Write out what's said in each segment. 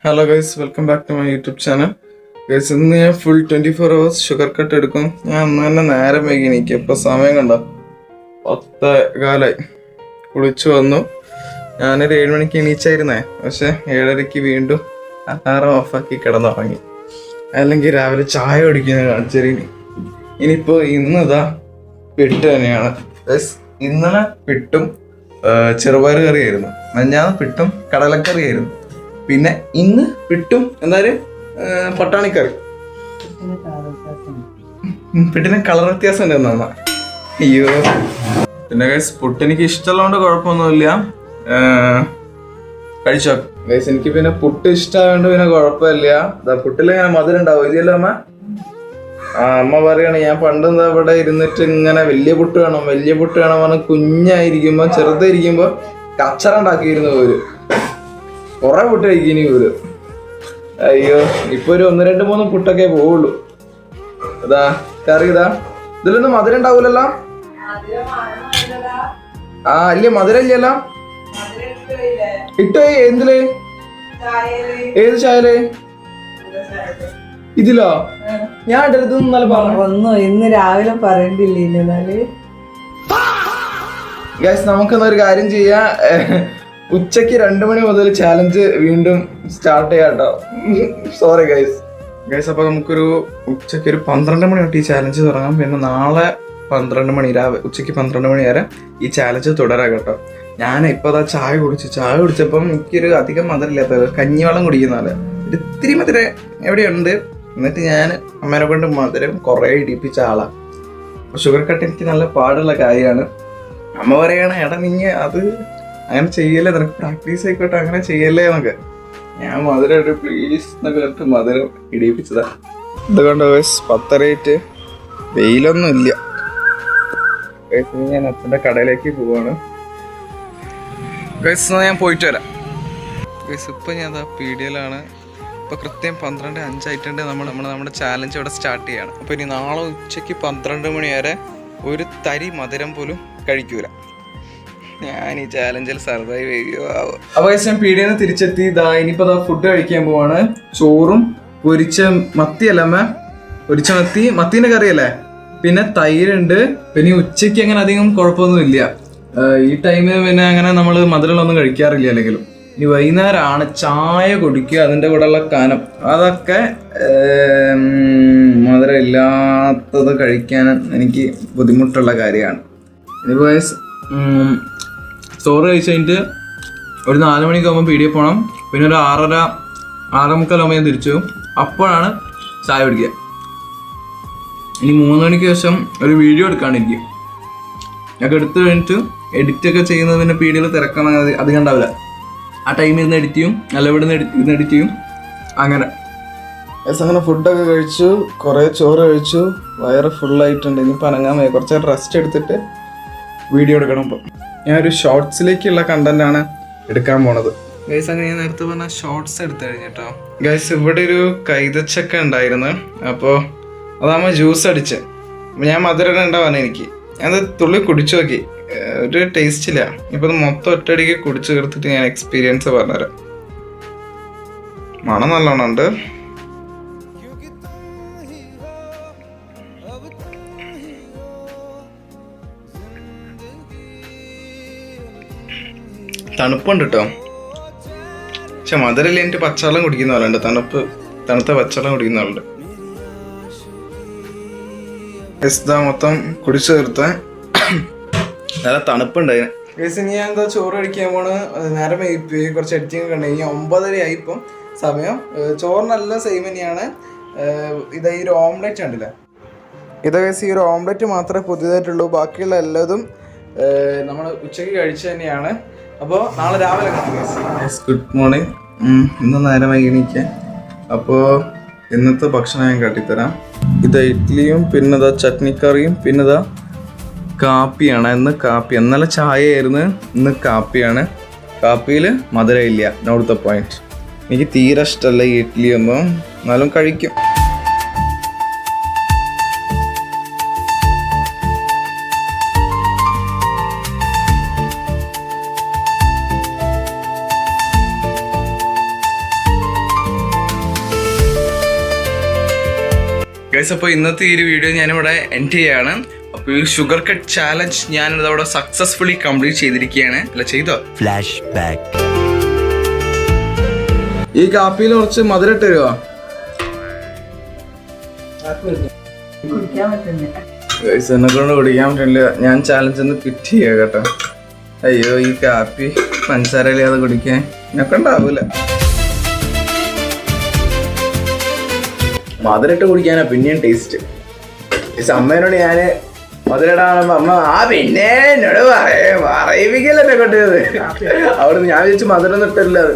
Hello guys, welcome back to my YouTube channel. Guys, ഇന്ന് ഞാൻ full 24 hours sugar cut എടുക്കും. ഞാൻ അന്ന് തന്നെ നേരം വൈകി എനിക്ക് ഇപ്പോൾ സമയം കണ്ടോ 10:15 കുളിച്ചു വന്നു. ഞാനൊരു 7 മണിക്ക് എണീച്ചായിരുന്നേ, പക്ഷെ 7:30 വീണ്ടും അലാറം ഓഫാക്കി കിടന്നുറങ്ങി. അല്ലെങ്കിൽ രാവിലെ ചായ കുടിക്കുന്നത് കാണിച്ചേരി. ഇനിയിപ്പോൾ ഇന്നിതാ പിട്ട് തന്നെയാണ് ഗൈസ്. ഇന്നലെ പിട്ടും ചെറുപയർ കറിയായിരുന്നു, മെഞ്ഞാന്ന് പിട്ടും കടലക്കറിയായിരുന്നു. പിന്നെ ഇന്ന് പിട്ടും എന്തായാലും പട്ടാണിക്കറി. പിട്ടിന് കളർ വ്യത്യാസം ഉണ്ടെന്നാ. അയ്യോ, പിന്നെ ഗൈസ് പുട്ട് എനിക്ക് ഇഷ്ടമുള്ളതുകൊണ്ട് കുഴപ്പമൊന്നുമില്ല, കഴിച്ചോ ഗൈസ്. എനിക്ക് പിന്നെ പുട്ട് ഇഷ്ടമായോണ്ട് പിന്നെ കുഴപ്പമില്ല. പുട്ടിൽ ഇങ്ങനെ മധുരം ഉണ്ടാവും ഇല്ലല്ലോ അമ്മ? അമ്മ പറയാണ് ഞാൻ പണ്ട് എന്താ ഇവിടെ ഇരുന്നിട്ട് ഇങ്ങനെ വലിയ പുട്ട് വേണം പറഞ്ഞ് കുഞ്ഞായിരിക്കുമ്പോ ചെറുതായിരിക്കുമ്പോ കച്ചറ ഉണ്ടാക്കിയിരുന്നു പോലും. കുറെ പുട്ട് കഴിക്കിനി പോലും. അയ്യോ, ഇപ്പൊ ഒരു 1, 2, 3 പുട്ടൊക്കെ പോവുള്ളൂ. ഇതാ കറി ഇതാ. ഇതിലൊന്നും മധുരം ഉണ്ടാവൂലല്ലോ? ഇല്ല മധുരം ഇല്ലല്ലോ. ഇട്ടോ എന്തില്? ഏത് ചായല്? ഇതിലോ? ഞാൻ ഇടരുതെന്ന് നല്ല പറഞ്ഞു. ഇന്ന് രാവിലെ പറയണ്ടില്ലേ? ഗൈസ്, നമുക്കെന്നൊരു കാര്യം ചെയ്യാം. ഉച്ചക്ക് 2 മണി മുതൽ ചാലഞ്ച് വീണ്ടും സ്റ്റാർട്ട് ചെയ്യാം കേട്ടോ. Sorry guys. അപ്പൊ നമുക്കൊരു ഉച്ചയ്ക്ക് ഒരു 12 മണി തൊട്ട് ഈ ചാലഞ്ച് തുടങ്ങാം. പിന്നെ നാളെ 12 മണി ഉച്ചയ്ക്ക് 12 മണി വരെ ഈ ചാലഞ്ച് തുടരാം കേട്ടോ. ഞാൻ ഇപ്പൊ അതാ ചായ കുടിച്ചപ്പം എനിക്കൊരു അധികം മധുരമില്ലാത്ത കഞ്ഞിവെള്ളം കുടിക്കുന്ന പോലെ ഇത്തിരി മധുരം എവിടെയുണ്ട്. എന്നിട്ട് ഞാൻ അമ്മേനെ കൊണ്ട് മധുരം കുറെ ഇടിപ്പിച്ച ആളാ. ഷുഗർ കട്ട് എനിക്ക് നല്ല പാടുള്ള കാര്യമാണ്. അമ്മ പറയാണ് എടാ നീ അത് അങ്ങനെ ചെയ്യല്ലേ, നിനക്ക് പ്രാക്ടീസ് ആയിക്കോട്ടെ, അങ്ങനെ ചെയ്യല്ലേ എന്നൊക്കെ. ഞാൻ മധുരം ഇട്ട് പ്ലീസ് എന്നൊക്കെ പറഞ്ഞിട്ട് മധുരം ഇടിയിപ്പിച്ചതാ. ഇതുകൊണ്ട് 10:30 വെയിലൊന്നും ഇല്ല. ഞാൻ അച്ഛൻ്റെ കടയിലേക്ക് പോവാണ്. ഞാൻ പോയിട്ട് വരാം. ഇപ്പൊ ഞാൻ പീഡിയയിലാണ്. ഇപ്പൊ കൃത്യം 12:05 ആയിട്ടുണ്ട്. നമ്മുടെ ചാലഞ്ച് ഇവിടെ സ്റ്റാർട്ട് ചെയ്യാണ്. അപ്പൊ ഇനി നാളെ ഉച്ചയ്ക്ക് 12 മണി വരെ ഒരു തരി മധുരം പോലും കഴിക്കൂല. ഞാൻ ഈ ചാലഞ്ചിൽ സർവൈവ് ചെയ്യുമോ? അപ്പൊ ഞാൻ പീടികയിൽ നിന്ന് തിരിച്ചെത്തി. ഇനിയിപ്പോ ഫുഡ് കഴിക്കാൻ പോവാണ്. ചോറും പൊരിച്ച മത്തിയല്ല പൊരിച്ച മത്തീന്റെ കറിയല്ലേ, പിന്നെ തൈരുണ്ട്. പിന്നെ ഉച്ചയ്ക്ക് അങ്ങനെ അധികം കുഴപ്പമൊന്നും ഇല്ല. ഈ ടൈമിൽ പിന്നെ അങ്ങനെ നമ്മൾ മധുരമൊന്നും കഴിക്കാറില്ല. അല്ലെങ്കിലും ഇനി വൈകുന്നേരമാണ് ചായ കുടിക്കുക, അതിൻ്റെ കൂടെയുള്ള കനം, അതൊക്കെ മധുരം ഇല്ലാത്തത് കഴിക്കാൻ എനിക്ക് ബുദ്ധിമുട്ടുള്ള കാര്യമാണ്. ഇനിയിപ്പോൾ ചോറ് കഴിച്ച് കഴിഞ്ഞിട്ട് ഒരു 4 മണിക്ക് ആകുമ്പോൾ പീടികയിൽ പോകണം. പിന്നെ ഒരു 6:30, 6:45 ആകുമ്പോൾ ഞാൻ തിരിച്ചു. അപ്പോഴാണ് ചായ കുടിക്കുക. ഇനി 3 മണിക്ക് ശേഷം ഒരു വീഡിയോ എടുക്കാണ്ടിരിക്കും. ഞങ്ങൾക്ക് എടുത്തു കഴിഞ്ഞിട്ട് എഡിറ്റൊക്കെ ചെയ്യുന്നത് പിന്നെ പീടികയിൽ തിരക്കണം അധികം ഉണ്ടാവില്ല. ആ ടൈമിൽ ഇരുന്ന് എഡിറ്റ് ചെയ്യും, അല്ല ഇവിടെ നിന്ന് എഡിറ്റ് ചെയ്യും. അങ്ങനെ ഫുഡൊക്കെ കഴിച്ചു, കുറേ ചോറ് കഴിച്ചു, വയറ് ഫുള്ളായിട്ടുണ്ട്. ഇനിയിപ്പോൾ അനങ്ങാൻ വയ്യ. കുറച്ച് റെസ്റ്റ് എടുത്തിട്ട് വീഡിയോ എടുക്കണം. ഇപ്പം ഞാനൊരു ഷോർട്സിലേക്കുള്ള കണ്ടന്റാണ് എടുക്കാൻ പോണത് ഗൈസ്. അങ്ങനെ ഞാൻ നേരത്തെ പറഞ്ഞ ഷോർട്സ് എടുത്തു കഴിഞ്ഞിട്ടോ ഗൈസ്. ഇവിടെ ഒരു കൈതച്ചക്ക ഉണ്ടായിരുന്നു. അപ്പോൾ അതാകുമ്പോൾ ജ്യൂസ് അടിച്ച് ഞാൻ മധുരം ഉണ്ടാവാൻ എനിക്ക് ഞാനത് തുള്ളി കുടിച്ചു നോക്കി, ഒരു ടേസ്റ്റ് ഇല്ല. ഇപ്പം അത് മൊത്തം ഒറ്റയടിക്ക് കുടിച്ചു തീർത്തിട്ട് ഞാൻ എക്സ്പീരിയൻസ് പറഞ്ഞുതരാം. മണം നല്ലോണം ഉണ്ട്. തണുപ്പുണ്ട് കേട്ടോ, പക്ഷെ മധുരമില്ല. എനിക്ക് പച്ചവെള്ളം കുടിക്കുന്ന പോലെ ഉണ്ട്. തണുത്ത പച്ചവെള്ളം കുടിക്കുന്ന പോലെ ഉണ്ട്. മൊത്തം കുടിച്ചു തീർത്ത നല്ല തണുപ്പുണ്ടായിരുന്നു. ഇനി ഞാൻ ചോറ് കഴിക്കാൻ പോണ്. നേരം കുറച്ച് എഡിറ്റിംഗ് ഒക്കെ ഉണ്ട്. ഇനി 9:30 ആയി ഇപ്പം സമയം. ചോറിനെല്ലാം സെയിം തന്നെയാണ്. ഇതാ ഈ ഒരു ഓംലെറ്റ് ഉണ്ടല്ലേ, ഈ ഒരു ഓംലെറ്റ് മാത്രമേ പുതിയതായിട്ടുള്ളൂ. ബാക്കിയുള്ള എല്ലാതും നമ്മൾ ഉച്ചയ്ക്ക് കഴിച്ചു തന്നെയാണ്. അപ്പോൾ നാളെ രാവിലെ കാണാം. Good morning. ഇന്ന് നേരം വൈകിണിക്കാൻ. അപ്പോൾ ഇന്നത്തെ ഭക്ഷണം ഞാൻ കാട്ടിത്തരാം. ഇത് ഇഡ്ഡലിയും പിന്നെ ചട്നിക്കറിയും പിന്നെ കാപ്പിയാണ്. ഇന്നലെ ചായയായിരുന്നു, ഇന്ന് കാപ്പിയാണ്. കാപ്പിയിൽ മധുരമില്ല, നോട്ട് ദ പോയിന്റ്. എനിക്ക് തീരെ ഇഷ്ടമല്ല ഈ ഇഡ്ഡലിയൊന്നും, എന്നാലും കഴിക്കും. ഗൈസ്, അപ്പോൾ ഇന്നത്തെ ഈ ഒരു വീഡിയോ ഞാനിവിടെ എൻഡ് ചെയ്യാണ്. അപ്പോൾ ഈ ഷുഗർ കട്ട് ചാലഞ്ച് ഞാനിത് അവിടെ സക്സസ്ഫുള്ളി കംപ്ലീറ്റ് ചെയ്തിരിക്കുകയാണ്. അല്ല, ചെയ്തോ? Flash back. ഈ കാപ്പിയിൽ കുറച്ച് മധുരം ഇട്ട് തരുമോ? കുടിക്കാൻ പറ്റുന്നില്ല. ഗൈസ്, എന്നെ കൊണ്ട് കുടിക്കാൻ പറ്റില്ല. ഞാൻ ചാലഞ്ച് ഒന്ന് ക്വിറ്റ് ചെയ്യാം കേട്ടോ. അയ്യോ, ഈ കാപ്പി പഞ്ചസാരയില്ലാതെ കുടിക്കാൻ എന്നൊക്കെ ഉണ്ടാവൂല. മധുരട്ട് കുടിക്കാനാ പിന്നെയും ടേസ്റ്റ്. അമ്മേനോട് ഞാന് മധുരടാകുമ്പോ അമ്മ പിന്നെ എന്നോട് പറയിപ്പിക്കല്ലേ എന്നെ കൊണ്ടത്. അവിടെ ഞാൻ വിചാരിച്ചു മധുരം ഇട്ടില്ല, അത്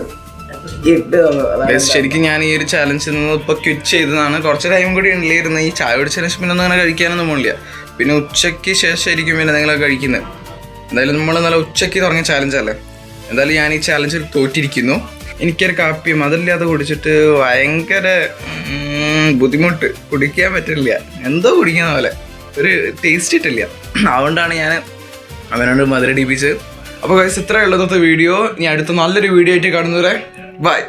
ഇട്ട് തന്നു. ശരിക്കും ഞാൻ ഈ ഒരു ചാലഞ്ചിൽ നിന്ന് ഇപ്പൊ ക്വിറ്റ് ചെയ്തതാണ്. കുറച്ച് ടൈം കൂടി ഉള്ളിരുന്നു. ഈ ചായ കുടിച്ചതിന് ശേഷം പിന്നെ ഒന്നും അങ്ങനെ കഴിക്കാനൊന്നും പോകില്ല. പിന്നെ ഉച്ചയ്ക്ക് ശേഷമായിരിക്കും പിന്നെ നിങ്ങളൊക്കെ കഴിക്കുന്നത്. എന്തായാലും നമ്മൾ നല്ല ഉച്ചയ്ക്ക് തുടങ്ങിയ ചാലഞ്ചല്ലേ. എന്തായാലും ഞാൻ ഈ ചാലഞ്ചിൽ തോറ്റിരിക്കുന്നു. എനിക്കൊരു കാപ്പി മധുരമില്ലാതെ കുടിച്ചിട്ട് ഭയങ്കര ബുദ്ധിമുട്ട്. കുടിക്കാൻ പറ്റില്ല, എന്തോ കുടിക്കുന്ന പോലെ ഒരു ടേസ്റ്റ് ഇട്ടില്ല. അതുകൊണ്ടാണ് ഞാൻ അവനോട് മധുരം ഇടിപ്പിച്ചത്. അപ്പോൾ ഗൈസ്, ഇത്രയേ ഉള്ളൂ ഇന്നത്തെ വീഡിയോ. ഇനി അടുത്ത നല്ലൊരു വീഡിയോ ആയിട്ട് കാണുന്നവരെ ബൈ.